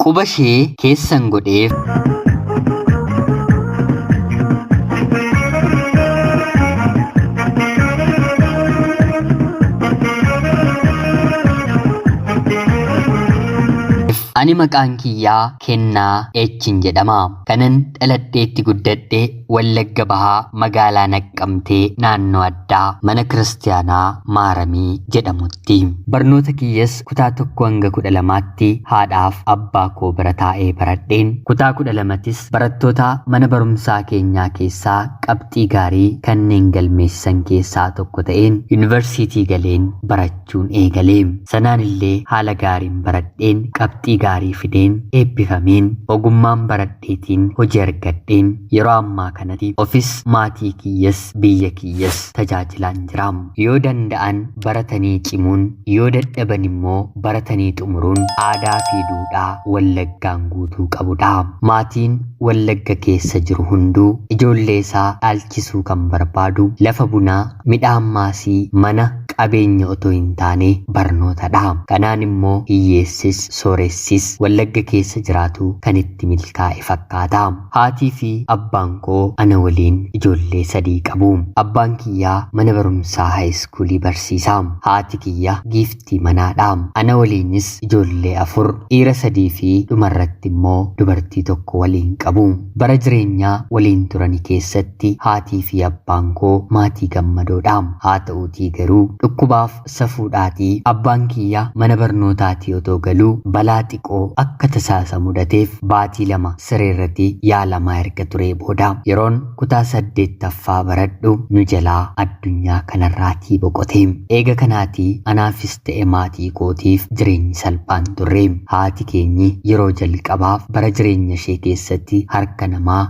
quba ishee keessan godheef. Ani maqaan kiyyaa Kennaa Echin jedhama. Kanan dhaladheetti guddadhe Wallagga Bahaa magaalaa Naqqamtee naannoo addaa mana kiristaanaa Maaramii jedhamutti. Barnoota kiyyas kutaa 1 hanga 12tti haadhaaf abbaa koo bira taa'ee baradheen kutaa 12ttis barattoota mana barumsaa keenyaa keessaa qabxii gaarii kanneen galmeessisan keessaa tokko ta'een yuunivarsiitii galeen barachuun eegalee. Sanaan illee haala gaariin baradheen qabxii gaarii fideen eebbifameen ogummaan baradheetiin hojii argadheen yeroo ammaa kanatti ofis maatii kiyyas biyya kiyyas tajaajilaan jira. Yoo danda'an baratanii cimuun yoo dadhaban immoo baratanii xumuruun aadaa fi duudhaa Wallaggaan guutuu qabudha. Maatiin Wallagga keessa jiru hunduu ijoollee isaa dhaalchisuu kan barbaadu lafa bunaa midhaan maasii mana qabeenya otoo hin taane barnootadha. Kanaan immoo hiyyeessis sooressis Wallagga keessa jiraatu kan itti milkaa'e fakkaata. Haatii fi abbaan koo ana waliin ijoollee 3 qabu. Abbaan kiyyaa mana barumsaa haayiskuulii barsiisa. Haati kiyya giiftii manaadha. Ana waliinis ijoollee 4 dhiira 3 fi dhumarratti immoo dubartii 1 waliin qabu. Bara jireenyaa waliin turani keessatti haatii fi abbaan koo maatii gammadoodha. Haa ta'uutii garuu dhukkubaaf safuudhaatii abbaan kiyyaa mana barnootaatii otoo galuu balaa xiqqoo akka tasaasa mudateef baatii 2 sireerratti yaalamaa erga turee booda yeroon kutaa 8ffaa baradhu nu jalaa addunyaa kanarraatii boqote. Eega kanaatii anaafis ta'e maatii kootiif jireenyi salphaan turre. Haati keenyi yeroo jalqabaaf bara jireenya ishee keessatti harka namaa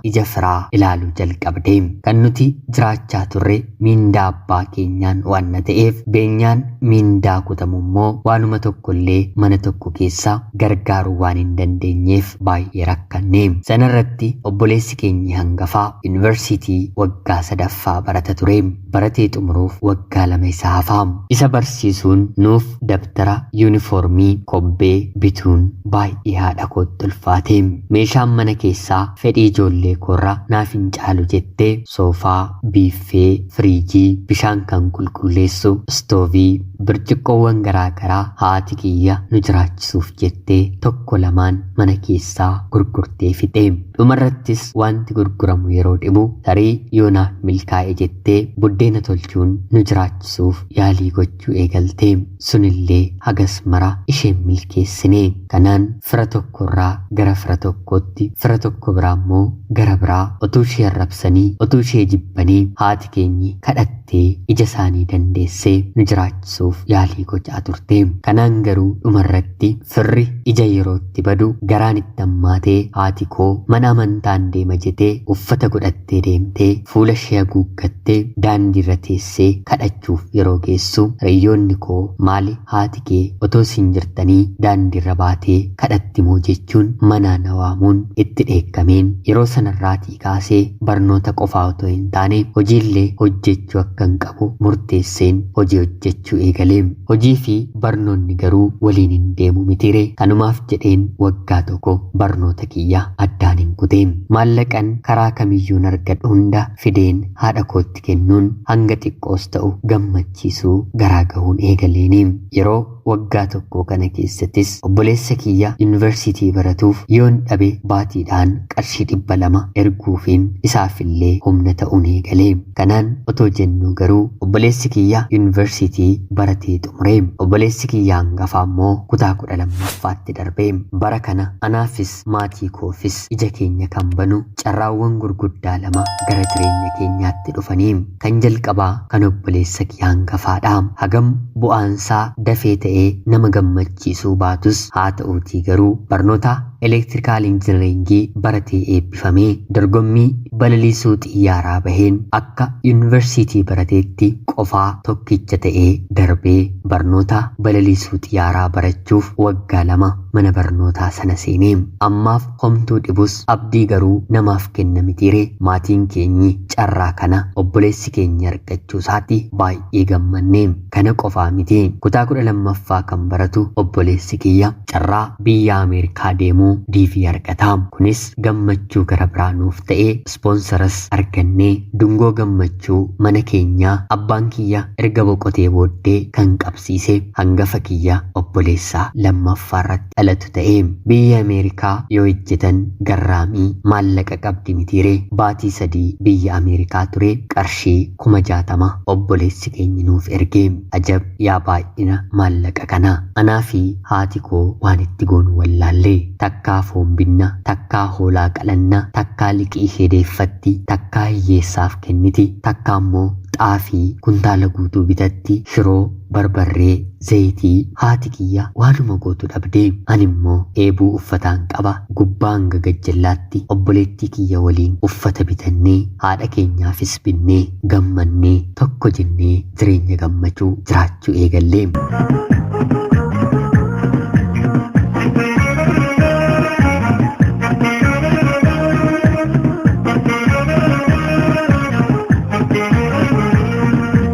ija firaa ilaaluu jalqabde. Kan nuti jiraachaa turre miindaa abbaa keenyaan waan ta'eef beenyaan miindaa kutamu immoo waanuma tokkollee mana tokko keessa gargaaruu waan hin dandeenyeef baay'ee rakkanne. Sanarratti obboleessi keenya hangafaa yuunivarsiitii waggaa 3ffaa barata ture. Baratee xumuruuf waggaa 2 isa hafaa. Isa barsiisuun nuuf dabtara yuunifoormii kobbee bituun baay'ee haadha kootti ulfaate. Meeshaan mana keessaa fedhii ijoollee koorra naaf hin caalu jettee soofaa, biiffee, firiijii, bishaan kan qulqulleessu, istoovii, birciqqoowwan garaagaraa haati kiyya nu jiraachisuuf jettee 1-2 mana keessaa gurgurtee fixe. Dhumarrattis wanti gurguramu yeroo dhibu tarii yoonaaf milkaa'e jettee buddeena tolchuun nu jiraachisuuf yaalii gochuu eegalte. Sunillee hagas mara isheen milkeessine. Kanaan fira tokkorraa gara fira tokkootti, fira tokko biraa immoo gara biraa otuu ishee arrabsanii otuu ishee jibbanii haati keenyi kadhattee ija isaanii dandeessee nu jiraachisuuf yaalii gochaa turte. Kanaan garuu dhumarratti firri ija yerootti badu garaan itti hammaatee haati koo mana amantaan deema jetee uffata godhattee deemtee fuula ishee haguuggattee daandii irra teessee kadhachuuf yeroo geessu hiriyoonni koo maali haati kee otoo isin jirtanii daandii irra baatee kadhatti moo jechuun manaa na waamuun itti dheekkameen yeroo sanarraatii kaasee barnoota qofaa otoo hin taane hojiillee hojjechuu akkan qabu murteesseen hojii hojjechuu eegalee. Hojii fi barnoonni garuu waliin hin deemu mitire. Kanumaaf jedheen waggaa 1 barnoota kiyya addaan hin kuteen. Maallaqan karaa kamiyyuun argadhu hunda fideen haadha kootti kennuun hanga xiqqoos ta'u gammachiisuu garaa gahuun eegaleeni. Yeroo waggaa 1 kana keessattis obboleessa kiyya yuunivarsiitii baratuuf yoon dhabe baatiidhaan qarshii 200 erguufiin isaafillee humna ta'uun eegalee. Kanaan otoo jennu garuu obboleessi kiyya yuunivarsiitii baratee xumuree. Obboleessi kiyya hangafaa immoo kutaa 12ffaatti darbee. Bara kana anaafis maatii koofis ija keenya kan banu carraawwan gurguddaa 2 gara jireenya keenyaatti dhufanii. Kan jalqabaa kan obboleessa kiyya hangafaadha. Hagam bu'aansaa dafee ta'ee nama gammachiisuu baatus haa ta'uutii garuu barnoota elektirikaal injinaringii baratee eebbifamee dorgommii balaliisuu xiyyaaraa baheen akka yuunivarsiitii barateetti qofaa tokkicha ta'ee darbee barnoota balaliisuu xiyyaaraa barachuuf waggaa 2 mana barnootaa sana seenee ammaaf homtuu dhibus abdii garuu namaaf kenna mitiire maatiin keenyi carraa kana obboleessi keenya argachuu isaatti baay'ee gammannee kana qofaa miti kutaa 12ffaa kan baratu obboleessi kiyya carraa biyya Ameerikaa deemuu diivii argata kunis gammachuu gara biraanuuf ta'ee ispoonsaras argannee dungoo gammachuu mana keenyaa abbaan kiyya erga boqotee booddee kan qabsiise hangafa kiyya obboleessaa lammaffaarratti dhalatu ta'ee biyya Ameerikaa yoo ejjetan garraamii maallaqa qabdi mitiire baatii 3 biyya Ameerikaa ture qarshii 60,000 obboleessi keenya nuuf ergee ajab yaa baay'ina maallaqa kana anaa fi haati koo waan itti goonu wallaallee takkaa foon binna takkaa hoolaa qalanna takkaa liqii hedeeffatti takkaa hiyyeessaaf kenniti takkaa immoo xaafii kuntaala guutuu bitatti shiroo barbarree zayitii haati kiyya waanuma gootu dhabdee ani immoo eebuu uffataan qaba gubbaan gagajjallaatti obboleettii kiyya waliin uffata bitannee haadha keenyaafis binnee gammannee tokko jennee jireenya gammachuu jiraachuu eegallee.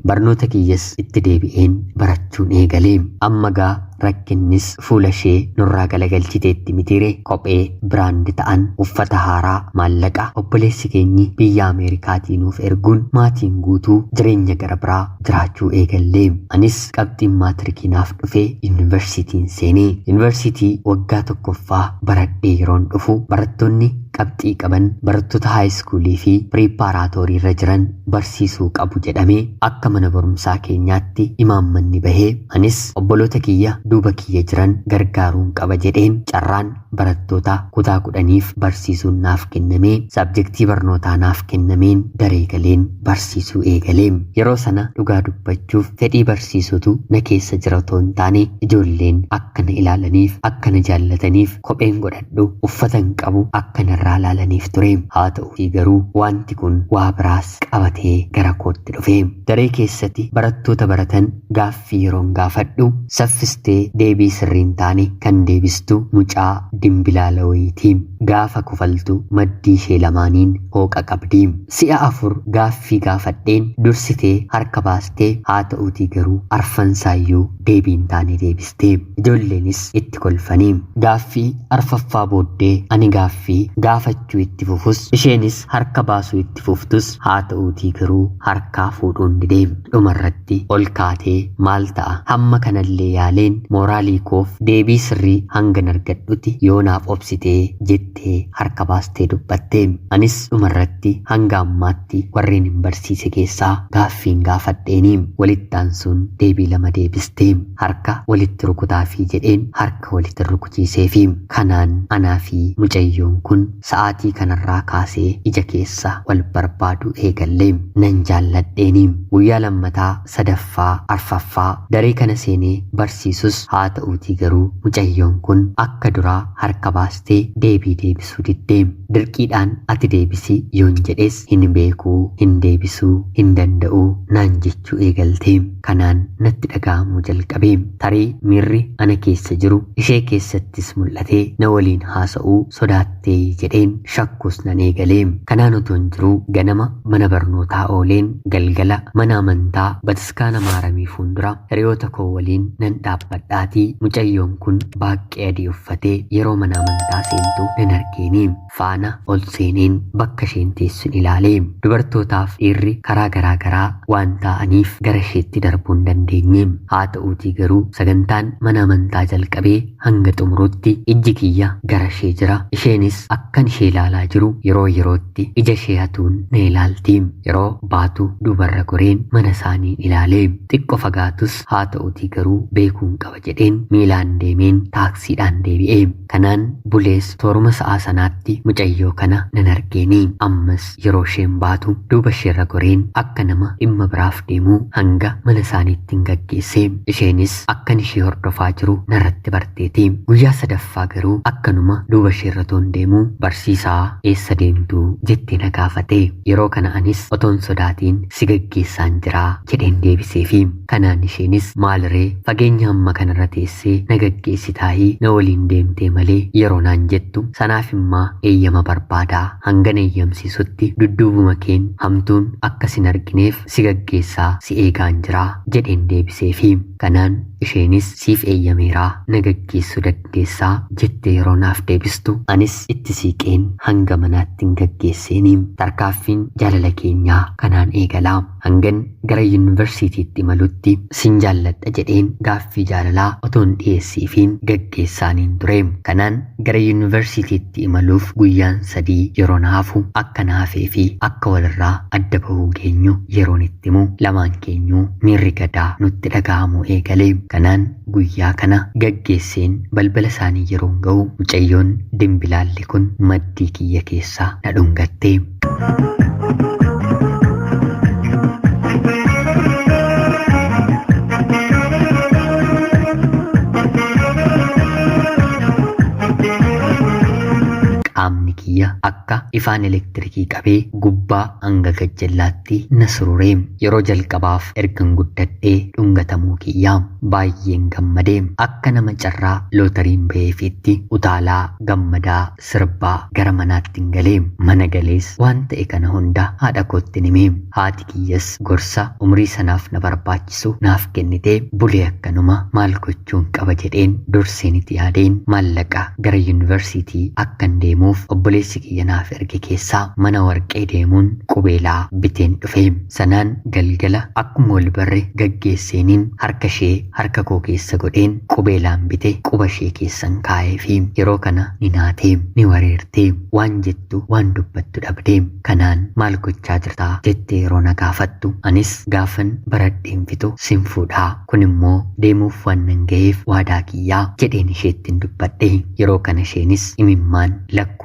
barnoota kiyyas itti deebi'een barachuun eegalee amma gaa rakkinnis fuula ishee nurraa galagalchiteetti mitiire kophee biraandi ta'an uffata haaraa maallaqa obboleessi keenyi biyya Ameerikaatii nuuf erguun maatiin guutuu jireenya gara biraa jiraachuu eegallee anis qabxiin maatirikii naaf dhufee yuunivarsiitiin seenee yuunivarsiitii waggaa 1ffaa baradhee yeroon dhufu barattoonni qabxii qaban barattoota haayiskuulii fi piriippaaraatoorii irra jiran barsiisuu qabu jedhamee akka mana barumsaa keenyaatti imaammanni bahee anis obboloota kiyya duuba kiyya jiran gargaaruun qaba jedheen carraan barattoota kutaa 10f barsiisuun naaf kennamee sabjektii barnootaa naaf kennameen daree galeen barsiisuu eegalee yeroo sana dhugaa dubbachuuf fedhii barsiisutu na keessa jira otoo hin taane ijoolleen akka na ilaalaniif akka na jaallataniif kopheen godhadhu uffatan qabu akka na irraa ilaalaniif ture haa ta'u garuu wanti kun waa biraas qabatee gara kootti dhufe daree keessatti barattoota baratan gaaffii yeroon gaafadhu saffistee deebii sirriin taane kan deebistu mucaa dimbilaala wayitii gaafa kufaltu maddii ishee lamaaniin hooqa qabdi si'a 4 gaaffii gaafadheen dursitee harka baastee haa ta'uutii garuu arfansaayyuu deebiin taane deebistee ijoolleenis itti kolfanii gaaffii arfaffaa booddee ani gaaffii gaafachuu itti fufus isheenis harka baasuu itti fuftus haa ta'uutii garuu harkaa fuudhuun didee dhumarratti ol kaatee maal ta'a hamma kanallee yaaleen mooraalii koof deebii sirrii hangan argadhuti yoo naaf obsitee jettee harka baastee dubbattee anis dhumarratti hanga ammaatti warreen hin barsiise keessaa gaaffiin gaafadheeni walittaan sun deebii 2 deebistee harka walitti rukutaafii jedheen harka walitti rukuchiiseefi kanaan anaa fi mucayyoon kun sa'aatii kanarraa kaasee ija keessa wal barbaadu eegallee nan jaalladheeni guyyaa lammataa sadaffaa arfaffaa daree kana seenee barsiisus haa ta'uutii garuu mucayyoon kun akka duraa harka baastee deebii deebisuu diddee dirqiidhaan ati deebisi yoon jedhes hin beekuu hin deebisuu hin danda'uu naan jechuu eegaltee kanaan natti dhaga'amuu jalqabee tarii miirri ana keessa jiru ishee keessattis mul'atee na waliin haasa'uu sodaattee jedheen shakkus nan eegalee kanaan utuun jiruu ganama mana barnootaa ooleen galgala mana amantaa bataskaana maaramii fuuldura hiriyoota koo waliin nan dhaabbadhaatii mucayyoon kun baaqee adii uffatee yeroo mana amantaa seentu nan argeeni faana ol seeneen bakka isheen teessun ilaalee dubartootaaf dhiirri karaa garaa garaa waan ta'aniif gara isheetti darbuu hin dandeenye haa ta'uutii garuu sagantaan mana amantaa jalqabee hanga xumurutti ijji kiyya gara ishee jira isheenis akkan ishee ilaalaa jiru yeroo yerootti ija ishee hatuun na ilaalti yeroo baatu dubarra goreen mana isaanii ilaalee xiqqoo fagaatus haa ta'uutii garuu beekuun qaba jedheen miilaan deemeen taaksiidhaan deebi'ee kanaan bulees tooruma sa'aa sanaatti mucayyoo kana nan argeeni. Ammas yeroo isheen baatu duuba isheerra goreen akka nama dhimma biraaf deemuu hanga mana isaaniitti hin gaggeesse. Isheenis akkan ishee hordofaa jiru narratti barteeti. Guyyaa sadaffaa garuu akkanuma duuba isheerra toon deemuu barsiisaa eessa deemtuu jettee na gaafate. Yeroo kana anis otoon sodaatiin si gaggeessaan jiraa jedheen deebiseefi. Kanaan isheenis maaliree fageenya hamma kanarra teessee na gaggeessitaayii na waliin deemtee malee yeroo naan jettu sanaaf immaa eeyyama barbaadaa hangan eeyyamsiisutti dudduubuma keen hamtuun akka sin argineef si gaggeessaa si eegaan jiraa jedheen deebiseefi. Kanaan isheenis siif eeyyameeraa na gaggeessuu dandeessaa jettee yeroo naaf deebistu anis itti siiqeen hanga manaatti hin gaggeesseeni. Tarkaaffiin jaalala keenyaa kanaan eegalaa. Hangan gara yuunivarsiitiitti imalutti sin jaalladha jedheen gaaffii jaalalaa otoon dhiyeessiifiin gaggeessaaniin ture. Kanaan gara yuunivarsiitiitti imaluuf guyyaan 3 yeroo naafu akka naafee fi akka walirraa adda bahuu geenyu yeroon itti himu lamaan keenyuu miirri gadaa nutti dhaga'amuu eegale. Kanaan guyyaa kana gaggeesseen balbala isaanii yeroon ga'u mucayyoon dimbilaalli kun maddii kiyya keessaa na dhungatte. Qaamni kiyya akka ifaan elektirikii qabee gubbaa hanga gajjallaatti na surure. Yeroo jalqabaaf ergan guddadhee dhungatamuu kiyyaa baay'een gammadee akka nama carraa lootariin ba'eefiitti utaalaa gammadaa sirbaa gara manaatti hin galee. Mana galees waan ta'e kana hunda haadha kootti himee. Haati kiyyas gorsa umrii sanaaf na barbaachisu naaf kennitee bulee akkanuma maal gochuun qaba jedheen durseen itti yaadeen maallaqa gara yuunivarsiitii akkan deemuuf obboleessi kiyya naaf erge keessaa mana warqee deemuun qubeelaa biteen dhufe. Sanaan galgala akkuma wal barre gaggeesseeniin harka ishee harka koo keessa godheen qubeelaan bite quba ishee keessan kaa'ee fi yeroo kana ni naatee ni wareertee waan jettu waan dubbattu dhabdee. Kanaan maal gochaa jirtaa jettee yeroo na gaafattu anis gaafan baradheen fitu sin fuudhaa kun immoo deemuuf waan nan ga'eef waadaa kiyyaa jedheen isheettiin dubbadhe. Yeroo kana isheenis imimmaan lakuu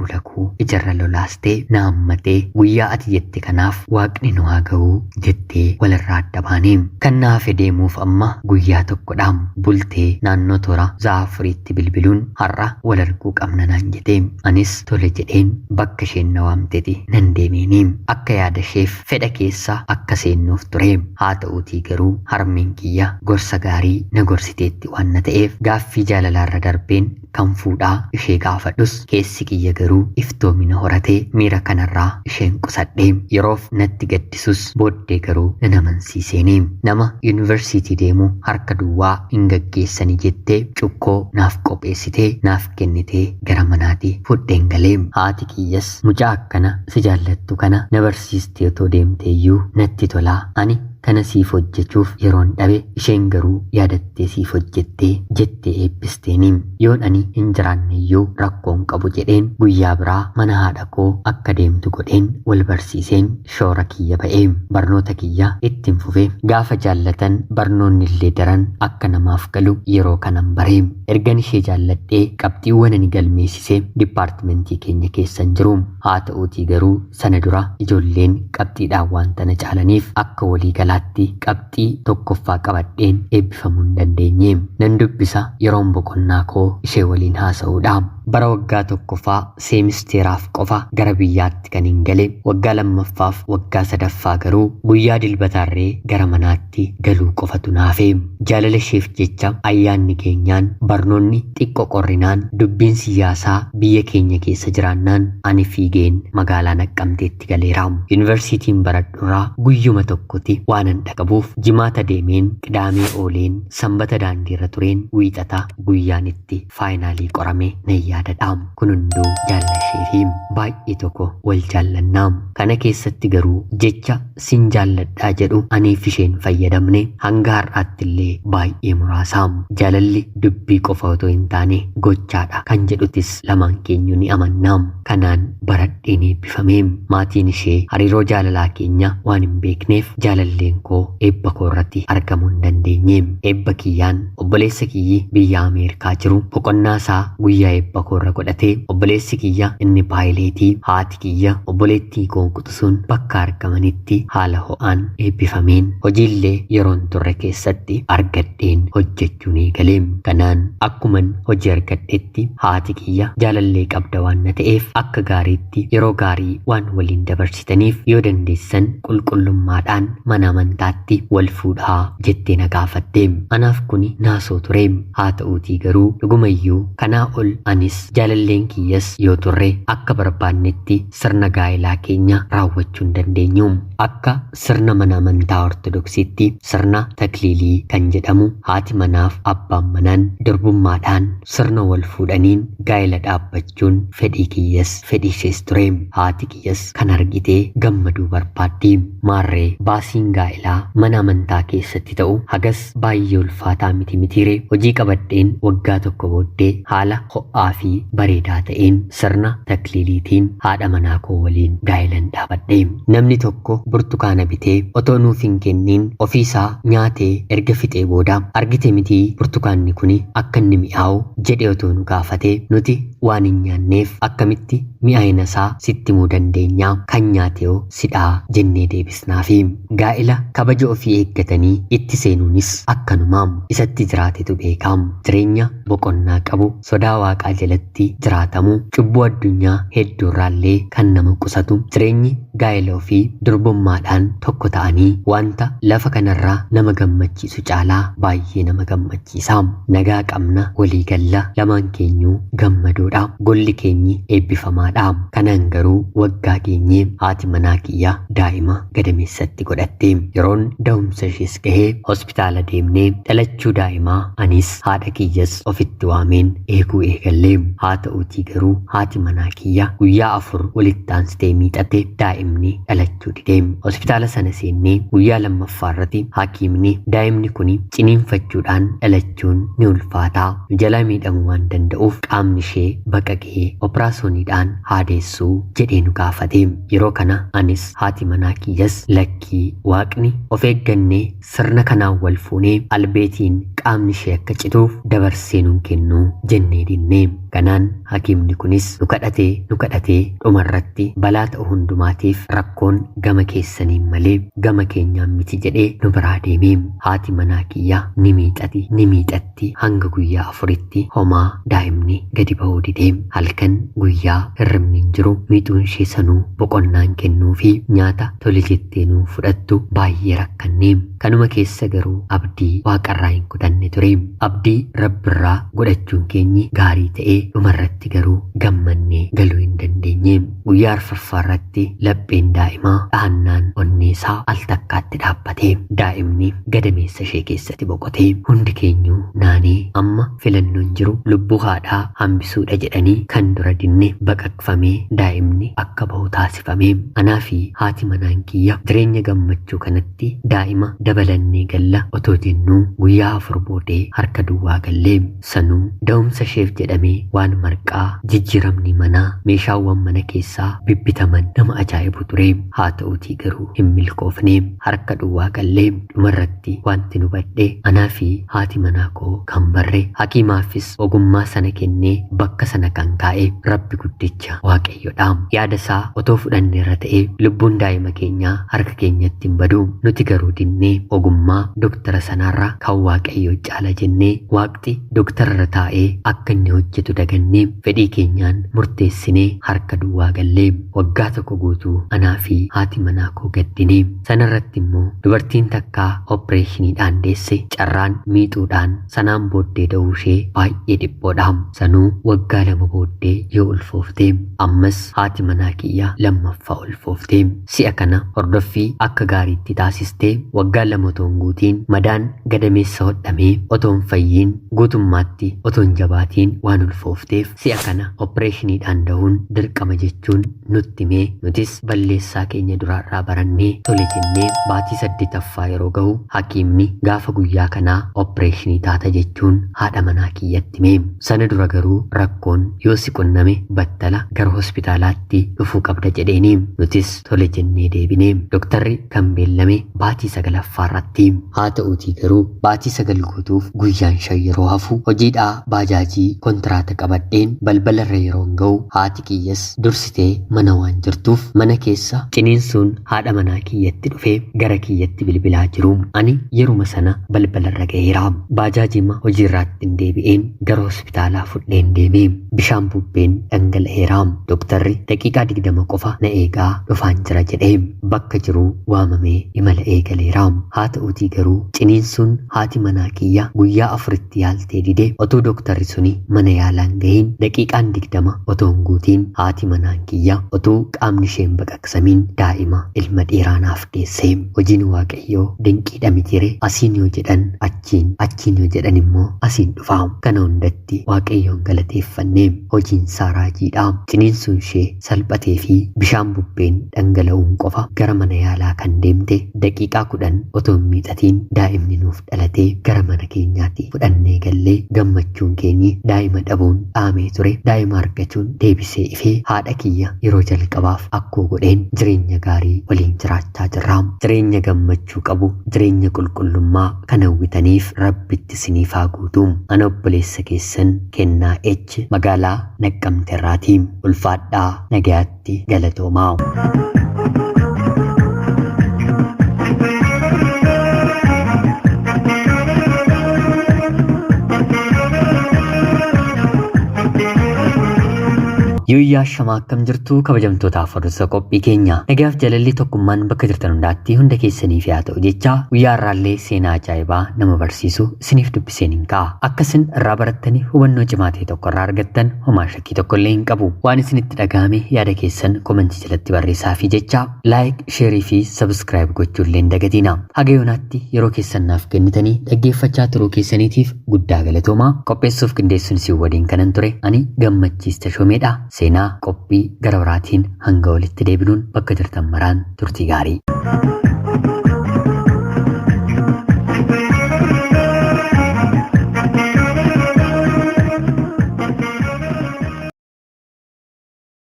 ijarra lolaastee na hammatee guyyaa ati jette kanaaf waaqni nu haa ga'uu jettee walirraa adda baanee. Kan naafe deemuuf amma guyyaa tokkodhaam bultee naannoo toora 4:00tti bilbiluun har'a wal arguu qabna naan jette. Anis tole jedheen bakka isheen na waamteeti nan deemeeni. Akka yaada isheef fedha keessa akka seennuuf ture. Haa ta'uutii garuu harmeen kiyya gorsa gaarii na gorsiteetti waan na ta'eef gaaffii jaalalaarra darbeen kan fuudhaa ishee gaafadhus keessi kiyya garuu iftoomina horatee miira kanarraa isheen qusadhe. Yeroof natti gaddisus booddee garuu nan amansiiseeni. Nama yuunivarsiitii deemu harka duwwaa hin gaggeessani jettee cukkoo naaf qopheessitee naaf kennitee gara manaatii fudheen galee. Haati kiyyas mucaa akkana si jaallattu kana na barsiistee otoo deemteeyyuu natti tolaa ani kana siif hojjechuuf yeroon dhabe isheen garuu yaadattee siif hojjettee jettee eebbisteeni. Yoon ani hin jiraanneyyuu rakkoon qabu jedheen guyyaa biraa mana haadha koo akka deemtu godheen wal barsiiseen shoora kiyya ba'ee barnoota kiyya ittiin fufee gaafa jaallatan barnoonni illee daran akka namaaf galu yeroo kanan baree. Ergan ishee jaalladhee qabxiiwwan ani galmeessisee dipaartimentii keenya keessan jiru. Haa ta'uutii garuu sana dura ijoolleen qabxiidhaan wanta na caalaniif akka walii galaatti qabxii tokkoffaa qabadheen eebbifamuu hin dandeenye. Nan dubbisa yeroon boqonnaa koo ishee waliin haasa'uudha. Bara waggaa tokkoffaa seemisteeraaf qofa gara biyyaatti kan hin gale. Waggaa lammaffaaf waggaa sadaffaa garuu guyyaa dilbataarree gara manaatti galuu qofatu naafe. Jaalala isheef jecha ayyaanni keenyaan barnoonni xiqqoo qorrinaan dubbiin siyaasaa biyya keenya keessa jiraannaan ani fiigeen magaalaa Naqqamteetti galeera. Yuunivarsiitiin baradhuraa guyyuma tokkotti waanan dhaqabuuf jimaata deemeen qidaamee ooleen sanbata daandiirra tureen wiixata guyyaan itti faayinaalii qorame nayyaa. Kun hunduu jaalala isheefi baay'ee tokko wal jaallannaa. Kana keessatti garuu jecha sin jaalladhaa jedhu aniif isheen fayyadamne hanga har'aatti illee baay'ee muraasaa. Jaalalli dubbii qofa otoo hin taane gochaadha kan jedhutis lamaan keenyu ni amannaa. Kanaan baradheen eebbifame. Maatiin ishee hariiroo jaalalaa keenya waan hin beekneef jaalallee jaalalleen koo eebba koo irratti argamuu hin dandeenye. Eebba kiyyaan obboleessa kiyyi biyya Ameerikaa jiru boqonnaa isaa guyyaa eebba koo irra godhatee obboleessi kiyya inni paayileetii haati kiyya obboleettii koo quxisuun bakka argamanitti haala ho'aan eebbifameen hojiillee yeroon turre keessatti argadheen hojjechuun eegaleem. Kanaan akkuman hojii argadhetti haati kiyya jaalallee qabda waan na ta'eef akka gaariitti yeroo gaarii waan waliin dabarsitaniif yoo dandeessan qulqullummaadhaan mana amantaatti wal fuudhaa jettee na gaafatteem. Anaaf kuni naasoo tureem. Haa ta'uutii garuu dhugumayyuu kanaa ol anis jaalalleen kiyyas yoo turre akka barbaannetti sirna gaa'elaa keenya raawwachuu hin dandeenyu. Akka sirna mana amantaa ortodoksiitti sirna takliilii kan jedhamu haati manaaf abbaan manaan durbummaadhaan sirna wal fuudhaniin gaa'ela dhaabbachuun fedhii kiyyas fedhii ishees tureem. Haati kiyyas kan argitee gammaduu barbaaddi. Maarree baasiin gaa'elaa mana amantaa keessatti ta'u hagas baay'ee ulfaataa mitiire. Hojii qabadheen waggaa tokko booddee haala ho'aa fi bareedaa ta'een sirna takliiliitiin haadha manaa koo waliin gaa'elan dhaabadhe. Namni tokko burtukaana bitee otoo nuuf hin kenniin ofiisaa nyaatee erga fixee booda argite mitii burtukaanni kuni akka inni mi'aawu jedhee otoo nu gaafatee nuti waan hin nyaanneef akkamitti mi'aayina isaa sitti himuu dandeenya, kan nyaatee sidhaa jennee deebisnaafi. Gaa'ela kabaja ofii eeggatanii itti seenuunis akkanumaam isatti jiraatetu beekaam. Jireenya boqonnaa qabu sodaa waaqaa jalatti jiraatamu cubbuu addunyaa hedduurraallee kan nama qusatu jireenyi gaa'ela ofii durbummaadhaan tokko ta'anii wanta lafa kanarraa nama gammachiisu caalaa baay'ee nama gammachiisa. Nagaa qabna walii galla lamaan keenyuu gammadoodha golli keenyi eebbifamaadha. Kanaan garuu waggaa keenyee haati manaa kiyya daa'ima gadameessatti godhatte. Yeroon da'umsa ishees gahee hospitaala deemnee dhalachuu daa'imaa anis haadha kiyyas ofitti waameen eeguu eegallee. Haa ta'uutii garuu haati manaa kiyya guyyaa 4 walitti aansitee miixatte daa'imni dhalachuu didee. Hospitaala sana seennee guyyaa lammaffaarratti hakiimni daa'imni kun ciniinfachuudhaan dhalachuun ni ulfaataa jala miidhamuu waan danda'uuf qaamni ishee baqaqee operaasyooniidhaan haa deessuu jedhee nu gaafate. Yeroo kana anis haati manaa kiyyas lakkii waaqni of eeggannee sirna kanaan wal fuunee albeetiin qaamni ishee akka cituuf dabarsee nuun kennuu jennee dinnee. Kanaan hakiimni kunis nu kadhatee dhumarratti balaa ta'u hundumaatiif rakkoon gama keessaniin malee gama keenyaan miti jedhee nu biraa deemee. Haati manaa kiyya ni miixatti hanga guyyaa 4tti homaa daa'imni gadi ba'uu didee. Halkan guyyaa hirribni hin jiru miixuun ishee sanuu boqonnaan kennuu fi nyaata tole jettee nuu fudhattu baay'ee rakkannee. Kanuma keessa garuu abdii waaqarraa hin kutanne ture. Abdii rabbirraa godhachuun keenyi gaarii ta'ee dhumarratti garuu gammannee galuu hin dandeenye. Guyyaa arfaffaarratti lapheen daa'imaa dhahannaan onneesaa al takkaatti dhaabbate. Daa'imni gadameessa ishee keessatti boqote. Hundi keenyuu naanee amma filannoon jiru lubbuu haadhaa hambisuudha jedhanii kan dura dinne baqaqfamee daa'imni akka bahu taasifame. Anaa fi haati manaan kiyya jireenya gammachuu kanatti daa'ima dabalannee galla otoo jennuu guyyaa 4 boodee harka duwwaa gallee. Sanuu da'umsa isheef jedhamee waan marqaa jijjiiramni manaa meeshaawwan mana keessaa bibbitaman nama ajaa'ibu ture. Haa ta'uutii garuu hin milkoofne harka duwwaa gallee. Dhumarratti wanti nu badhe anaa fi haati manaa koo kan barre hakiimaafis ogummaa sana kennee bakka sana kan kaa'e rabbi guddicha waaqayyodha. Yaada isaa otoo fudhanneerra ta'e lubbuun daa'ima keenyaa harka keenyatti hin badu. Nuti garuu dinnee ogummaa doktara sanaarra kan waaqayyo caala jennee waaqti doktararra taa'ee akka inni hojjetu dagannee fedhii keenyaan murteessinee harka duwwaa gallee. Waggaa tokko guutuu anaa fi haati manaa koo gaddinee. Sanarratti immoo dubartiin takkaa opereeshiniidhaan deesse carraan miixuudhaan sanaan booddee da'uu ishee baay'ee dhiphoodha. Sanuu waggaa 2 booddee yoo ulfoofte ammas haati manaa kiyya lammaffaa ulfoofte. Si'a kana hordoffii akka gaariitti taasistee waggaa 2 guutiin madaan gadameessa hodhame jedhamee otoon fayyiin guutummaatti otoon jabaatiin waan ulfoofteef si'a kana opereeshiniidhaan da'uun dirqama jechuun nutti himee nutis balleessaa keenya duraarraa barannee tole jennee baatii 8ffaa yeroo gahu hakiimni gaafa guyyaa kanaa opereeshinii taata jechuun haadha manaa kiyyatti himee. Sana dura garuu rakkoon yoo si qunname battala gara hospitaalaatti dhufuu qabda jedheeni nutis tole jennee deebinee doktarri kan beellame baatii 9ffaarratti. Haa ta'uutii garuu baatii 9 guutuuf guyyaan 5 yeroo hafu hojiidhaa baajaajii kontiraata qabadheen balbalarra yeroon gahu haati kiyyas dursitee mana waan jirtuuf mana keessa ciniinsuun haadha manaa kiyyatti dhufee gara kiyyatti bilbilaa jiru. Ani yeruma sana balbalarra ga'eera. Baajaajima hojiirraatti hin deebi'een gara hospitaalaa fudheen deemee bishaan bubbeen dhangala'eera. Doktarri daqiiqaa 20 qofa na eegaa dhufaan jira jedhee bakka jiru waamamee imala eegaleera. Haa ta'uutii garuu ciniinsuun haati manaa kiyya guyyaa 4tti yaaltee dide otoo doktarri suni mana yaalaan gahiin daqiiqaan 20 otoon guutiin haati manaan kiyya otoo qaamni isheen baqaqsamiin daa'ima ilma dheeraanaaf deessee. Hojiin waaqayyoo dinqiidha mitire asiin yoo jedhan achiin yoo jedhan immoo asiin dhufaa. Kana hundatti waaqayyoon galateeffannee hojiin isaa raajiidha. Ciniinsuun ishee salphatee fi bishaan bubbeen dhangala'uun qofa gara mana yaalaa kan deemte daqiiqaa 10 otoo hin miixatiin daa'imni nuuf dhalatee gara mana keenyaatti fudhannee gallee gammachuun keenyi daa'ima dhabuun dhaamee ture. Daa'ima argachuun deebisee ifee haadha kiyya yeroo jalqabaaf akkoo godheen jireenya gaarii waliin jiraachaa jirra. Jireenya gammachuu qabu, jireenya qulqullummaa kan hawwitaniif rabbitti isiniif haa guutu. Ana obboleessa keessan Kennaa H magaalaa Naqqamteerraatii. Ulfaadhaa nagayaatti galatoomaa. Yooyyaa shamaa akkam jirtu kabajamtootaaf hordoftoota qophii keenya. Nagaaf jalalli tokkummaan bakka jirtan hundaatti hunda keessaniif haa ta'u jecha guyyaa irraallee seenaa ajaa'ibaa nama barsiisu isiniif dubbiseen hin ka'a. Akkasin irraa barattanii hubannoo cimaa ta'e tokko irraa argattan homaa shakkii tokko illee hin qabu. Waan isinitti dhagahame yaada keessan komentii jalatti barreessaa fi jecha laayik, sheerii fi sabskiraayib gochuu illee hin dagatina. Haga yoonaatti yeroo keessan naaf kennitanii dhaggeeffachaa turuu keessaniitiif guddaa galatoomaa. Qopheessuuf qindeessuun isin waliin kanan ture ani Gammachiis Tashoomeedha. Seenaa qophii gara biraatiin hanga walitti deebinuun bakka jirtan maraan turtii gaarii.